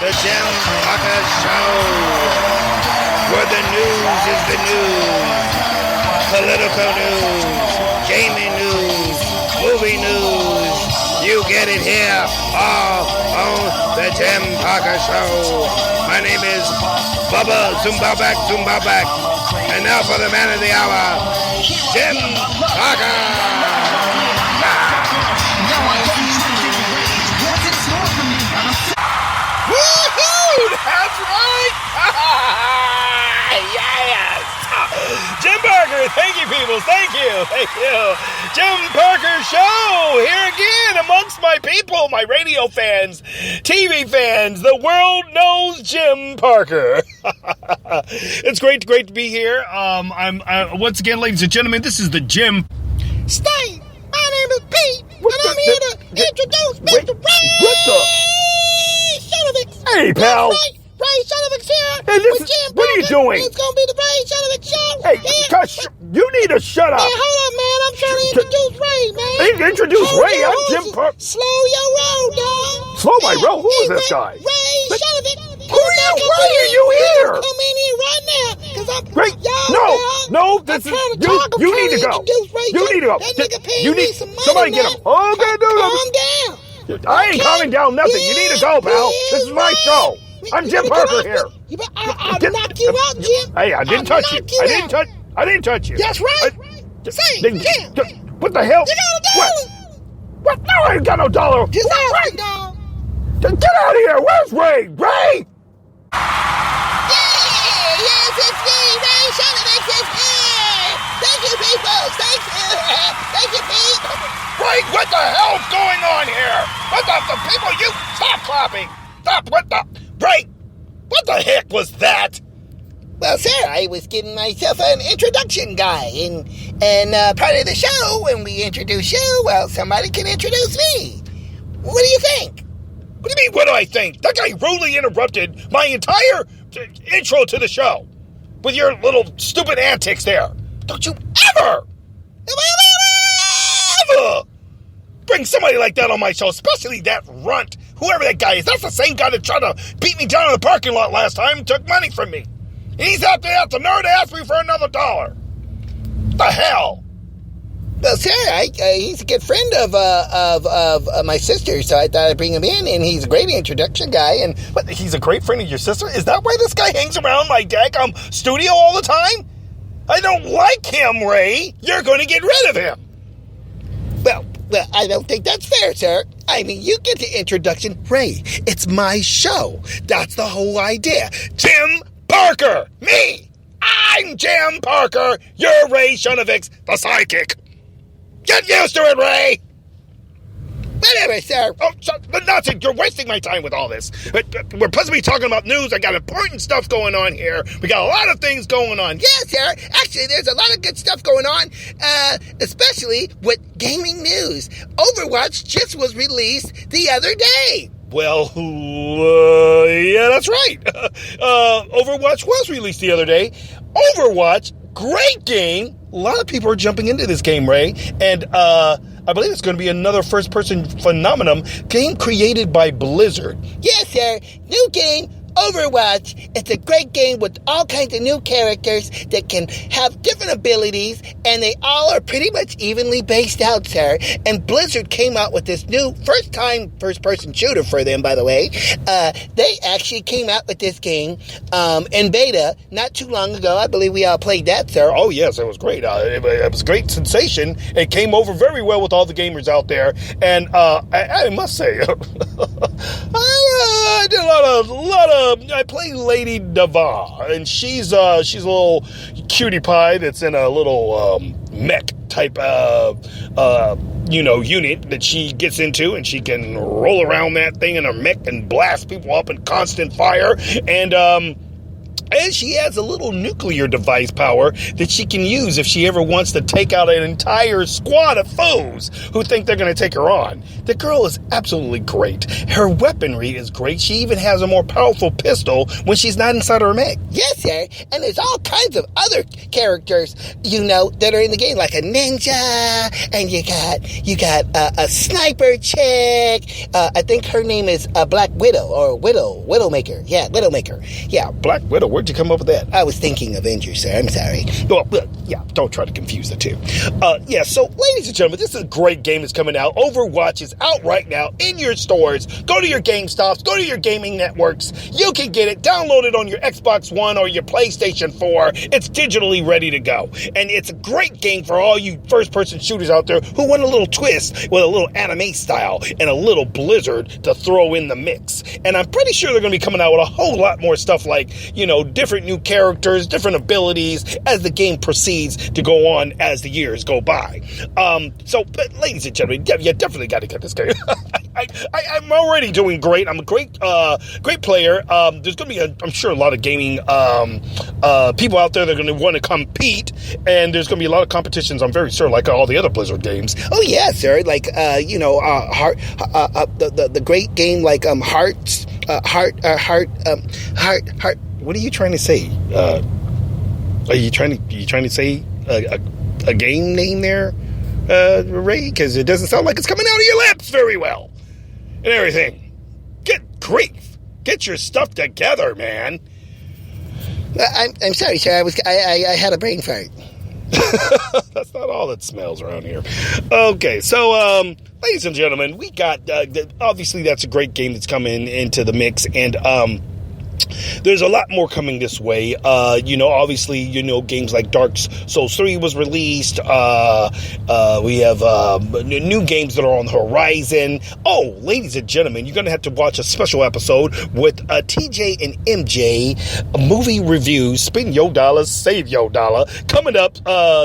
The Jim Parker Show, where the news is the news. Political news, gaming news, movie news. You get it here, all on the Jim Parker Show. My name is Bubba Zumbaback. And now for the man of the hour, Jim Parker. Woohoo! That's right! Yes! Jim Parker, thank you, people. Thank you. Jim Parker Show, here again amongst my people, my radio fans, TV fans. The world knows Jim Parker. It's great to be here. I'm once again, ladies and gentlemen, this is the Jim. Stay! My name is Pete, and I'm here to introduce Mr. Ray Shanovix. Hey, pal. Ray Shanovix here. Hey, what are you doing? It's going to be the Ray Shanovix Show. Hey, you need to shut up. Hey, hold up, man. I'm trying to introduce Ray, man. Introduce Ray? I'm Jim Parker. Slow your roll, dog. Slow my roll? Who is this guy? Ray Shanovix. Why are you here? Come in here right now, because I'm... Ray, no, this is... You need to go. You need to go. That nigga paying You me need... some money, Somebody get man. him. Okay, dude. Calm down. I ain't calming down nothing. You need to go, pal. This is my show. I'm Jim Parker here. I'll knock you out, Jim. Hey, I didn't touch you. I didn't touch you. That's right. Say, Jim. What the hell? You got a dollar. What? No, I ain't got no dollar. Just asking, dog. Get out of here. Where's Ray? Ray! Yes, it's me, Ray Shanovix. It's me. Thank you, people. Thank you, Pete. Ray, what the hell's going on here? What the people, you stop clapping. Stop, what the... Ray, what the heck was that? Well, sir, I was getting myself an introduction guy, and part of the show, when we introduce you, well, somebody can introduce me. What do you think? What do you mean, what do I think? That guy rudely interrupted my entire intro to the show with your little stupid antics there. Don't you ever bring somebody like that on my show, especially that runt, whoever that guy is. That's the same guy that tried to beat me down in the parking lot last time and took money from me. And he's out there at the nerve to ask me for another $1. The hell? Well, sir, he's a good friend of my sister, so I thought I'd bring him in, and he's a great introduction guy. And what? He's a great friend of your sister? Is that why this guy hangs around my daggum studio all the time? I don't like him, Ray. You're going to get rid of him. Well, I don't think that's fair, sir. I mean, you get the introduction. Ray, it's my show. That's the whole idea. Jim Parker! Me! I'm Jim Parker! You're Ray Shanovix, the sidekick. Get used to it, Ray! Whatever, sir. Oh, but nonsense. You're wasting my time with all this. But we're supposed to be talking about news. I got important stuff going on here. We got a lot of things going on. Yeah, sir. Actually, there's a lot of good stuff going on, especially with gaming news. Overwatch just was released the other day. Well, yeah, that's right. Overwatch was released the other day. Overwatch, great game. A lot of people are jumping into this game, Ray. And I believe it's going to be another first-person phenomenon game created by Blizzard. Yes, sir. New game, Overwatch. It's a great game with all kinds of new characters that can have different abilities, and they all are pretty much evenly based out, sir. And Blizzard came out with this new first-time first-person shooter for them, by the way. They actually came out with this game in beta not too long ago. I believe we all played that, sir. Oh, yes, it was great. It was a great sensation. It came over very well with all the gamers out there. And I must say, I did a lot of I play Lady Dava, and she's a little cutie pie that's in a little mech type unit that she gets into, and she can roll around that thing in her mech and blast people up in constant fire. And And she has a little nuclear device power that she can use if she ever wants to take out an entire squad of foes who think they're going to take her on. The girl is absolutely great. Her weaponry is great. She even has a more powerful pistol when she's not inside her mech. Yes, sir. And there's all kinds of other characters, that are in the game, like a ninja, and you got a sniper chick. I think her name is Black Widow, or Widowmaker. Yeah, Widowmaker. Yeah. Black Widow, where'd you come up with that? I was thinking Avengers, sir. I'm sorry. Well, yeah, don't try to confuse the two. So, ladies and gentlemen, this is a great game that's coming out. Overwatch is out right now in your stores. Go to your GameStops, go to your gaming networks. You can get it, download it on your Xbox One or your PlayStation 4. It's digitally ready to go. And it's a great game for all you first-person shooters out there who want a little twist with a little anime style and a little Blizzard to throw in the mix. And I'm pretty sure they're going to be coming out with a whole lot more stuff like, different new characters, different abilities as the game proceeds to go on as the years go by. But ladies and gentlemen, you definitely got to get this game. I'm already doing great. I'm a great player. There's going to be, I'm sure, a lot of gaming people out there that are going to want to compete, and there's going to be a lot of competitions, I'm very sure, like all the other Blizzard games. Oh, yeah, sir. Like, the great game like Hearts, Heart. What are you trying to say? Are you trying to say a game name there, Ray? Because it doesn't sound like it's coming out of your lips very well and everything. Get grief. Get your stuff together, man. I'm sorry, sir. I had a brain fart. That's not all that smells around here. Okay, so ladies and gentlemen, we got obviously that's a great game that's coming into the mix, and there's a lot more coming this way. Obviously, games like Dark Souls 3 was released. We have new games that are on the horizon. Oh, ladies and gentlemen, you're going to have to watch a special episode with TJ and MJ movie reviews. Spend your dollars, save your dollar. Coming up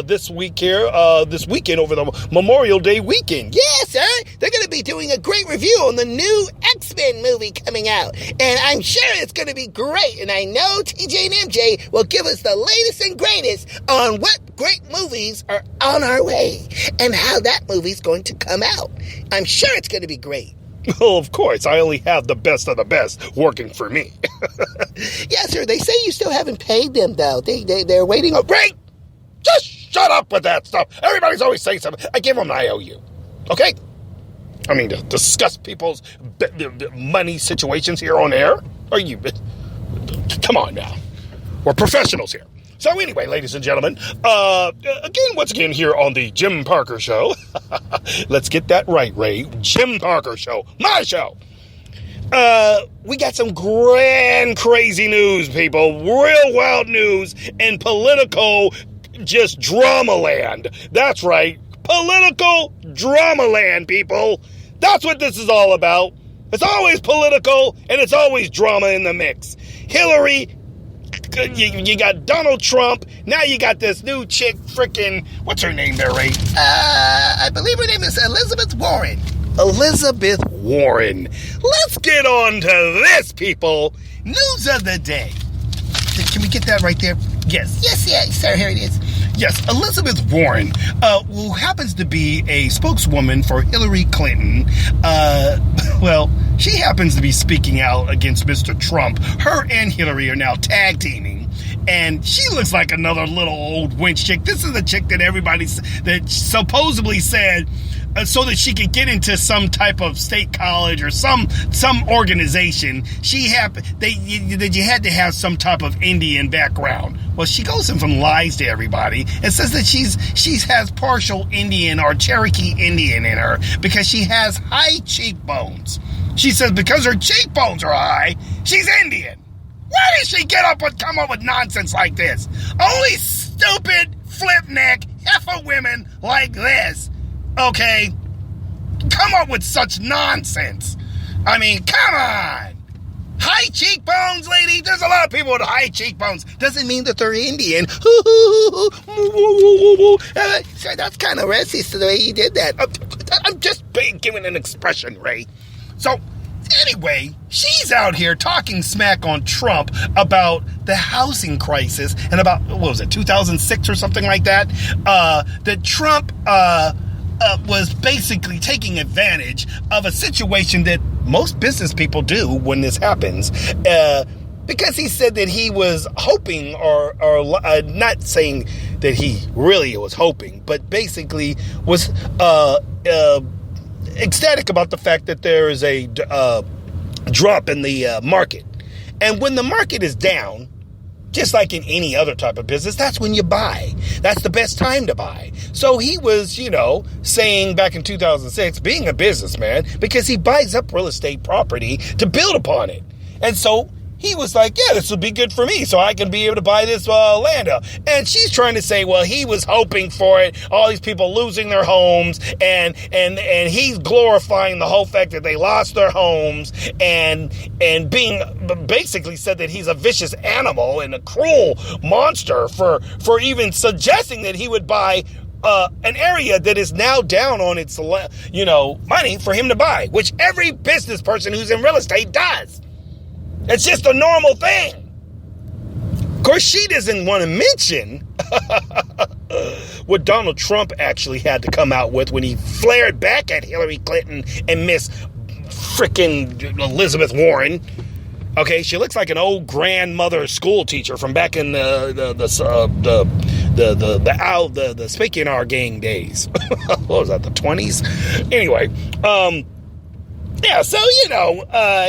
this week here, this weekend over the Memorial Day weekend. Yes, sir. They're going to be doing a great review on the new X-Men movie coming out. And I'm sure it's going to be great, and I know TJ and MJ will give us the latest and greatest on what great movies are on our way and how that movie's going to come out. I'm sure it's going to be great. Well, of course, I only have the best of the best working for me. Yes, sir. They say you still haven't paid them, though. They're waiting on... Ray! Just shut up with that stuff. Everybody's always saying something. I give them an IOU. Okay? I mean, to discuss people's money situations here on air? Are you... Come on now. We're professionals here. So anyway, ladies and gentlemen, once again here on the Jim Parker Show. Let's get that right, Ray. Jim Parker Show. My show. We got some grand crazy news, people. Real wild news and political just drama land. That's right. Political drama land, people. That's what this is all about. It's always political, and it's always drama in the mix. Hillary, you got Donald Trump, now you got this new chick, frickin', what's her name there, Ray? I believe her name is Elizabeth Warren. Elizabeth Warren. Let's get on to this, people. News of the day. Can we get that right there? Yes. Yes, sir, here it is. Yes, Elizabeth Warren, who happens to be a spokeswoman for Hillary Clinton, she happens to be speaking out against Mr. Trump. Her and Hillary are now tag teaming, and she looks like another little old wench chick. This is the chick that supposedly said so that she could get into some type of state college or some organization. That you had to have some type of Indian background. Well, she goes in from lies to everybody and says that she has partial Indian or Cherokee Indian in her because she has high cheekbones. She says because her cheekbones are high, she's Indian. Why did she come up with nonsense like this? Only stupid, flip-neck, heifer women like this, okay, come up with such nonsense. I mean, come on. High cheekbones, lady. There's a lot of people with high cheekbones. Doesn't mean that they're Indian. Sir, that's kind of racist the way you did that. I'm just giving an expression, Ray. So, anyway, she's out here talking smack on Trump about the housing crisis in about, what was it, 2006 or something like that, that Trump was basically taking advantage of a situation that most business people do when this happens, because he said that he was hoping, or not saying that he really was hoping, but basically was ecstatic about the fact that there is a drop in the market. And when the market is down, just like in any other type of business, that's when you buy. That's the best time to buy. So he was, saying back in 2006, being a businessman, because he buys up real estate property to build upon it. And so he was like, yeah, this will be good for me, so I can be able to buy this land. And she's trying to say, well, he was hoping for it, all these people losing their homes, and he's glorifying the whole fact that they lost their homes, and being basically said that he's a vicious animal and a cruel monster for even suggesting that he would buy an area that is now down on its money for him to buy, which every business person who's in real estate does. It's just a normal thing. Of course, she doesn't want to mention what Donald Trump actually had to come out with when he flared back at Hillary Clinton and Miss frickin' Elizabeth Warren. Okay, she looks like an old grandmother school teacher from back in the Speaking Our Gang days. What was that, the 20s? Anyway, yeah, so,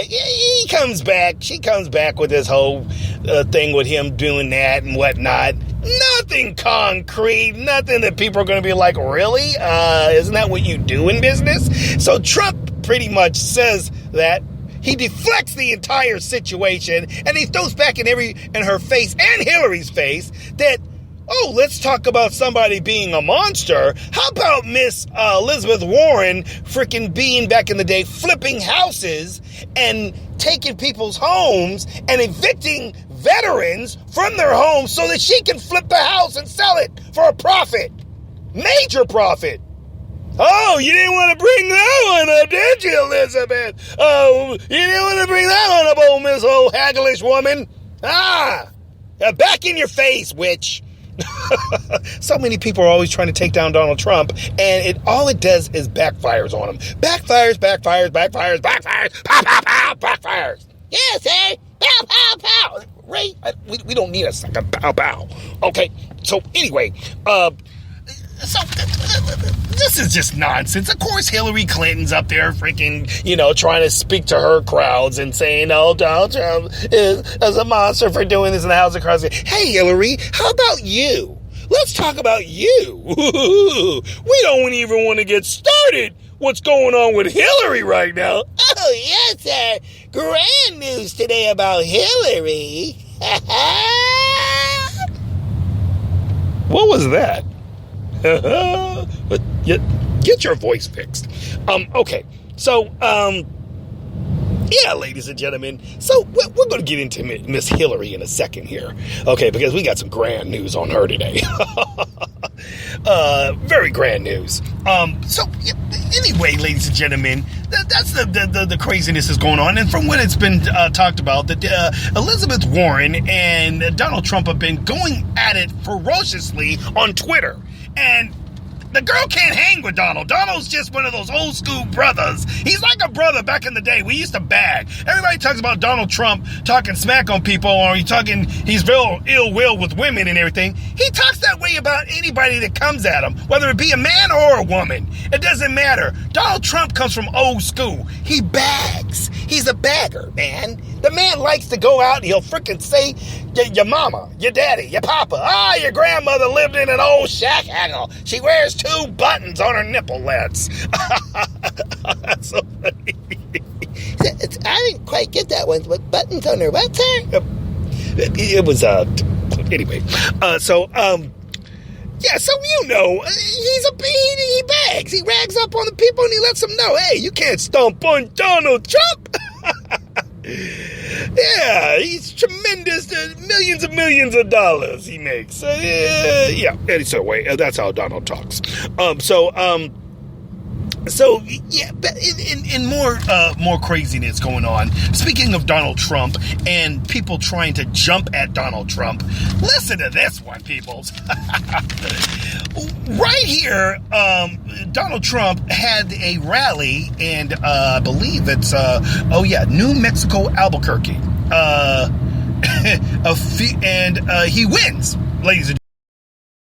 he comes back, she comes back with this whole thing with him doing that and whatnot. Nothing concrete, nothing that people are going to be like, really? Isn't that what you do in business? So Trump pretty much says that. He deflects the entire situation, and he throws back in her face and Hillary's face that, oh, let's talk about somebody being a monster. How about Miss Elizabeth Warren freaking being, back in the day, flipping houses and taking people's homes and evicting veterans from their homes so that she can flip the house and sell it for a profit. Major profit. Oh, you didn't want to bring that one up, did you, Elizabeth? Oh, you didn't want to bring that one up, old Miss old hagglish woman. Back in your face, witch. So many people are always trying to take down Donald Trump, and all it does is backfires on him. Backfires, pow, pow, backfires. Yes, sir. Pow, pow, pow. Ray, we don't need a second pow, pow. Okay, so anyway, so this is just nonsense. Of course, Hillary Clinton's up there freaking, trying to speak to her crowds and saying, oh, Donald Trump is a monster for doing this in the House of Cards. Hey, Hillary, how about you? Let's talk about you. We don't even want to get started. What's going on with Hillary right now? Oh, yes, sir. Grand news today about Hillary. What was that? But get your voice fixed. Okay, so yeah, ladies and gentlemen, so we're going to get into Miss Hillary in a second here, okay, because we got some grand news on her today. Very grand news. So anyway, ladies and gentlemen, that's the craziness is going on, and from what it's been talked about, that Elizabeth Warren and Donald Trump have been going at it ferociously on Twitter. And the girl can't hang with Donald. Donald's just one of those old school brothers. He's like a brother back in the day. We used to bag. Everybody talks about Donald Trump talking smack on people, or he's real ill will with women and everything. He talks that way about anybody that comes at him, whether it be a man or a woman. It doesn't matter. Donald Trump comes from old school. He bags. He's a bagger, man. The man likes to go out and he'll freaking say your mama, your daddy, your papa, your grandmother lived in an old shack haggle. She wears 2 buttons on her nipple lets. That's so funny. I didn't quite get that one. What buttons on her what, sir? It was, anyway. Yeah, so he bags. He rags up on the people and he lets them know, hey, you can't stomp on Donald Trump. Yeah, he's tremendous. Millions and millions of dollars he makes. Yeah, anyway, that's how Donald talks. So yeah, but in more craziness going on. Speaking of Donald Trump and people trying to jump at Donald Trump, listen to this one, peoples. Right here, Donald Trump had a rally, and I believe it's New Mexico, Albuquerque, and he wins, ladies and gentlemen.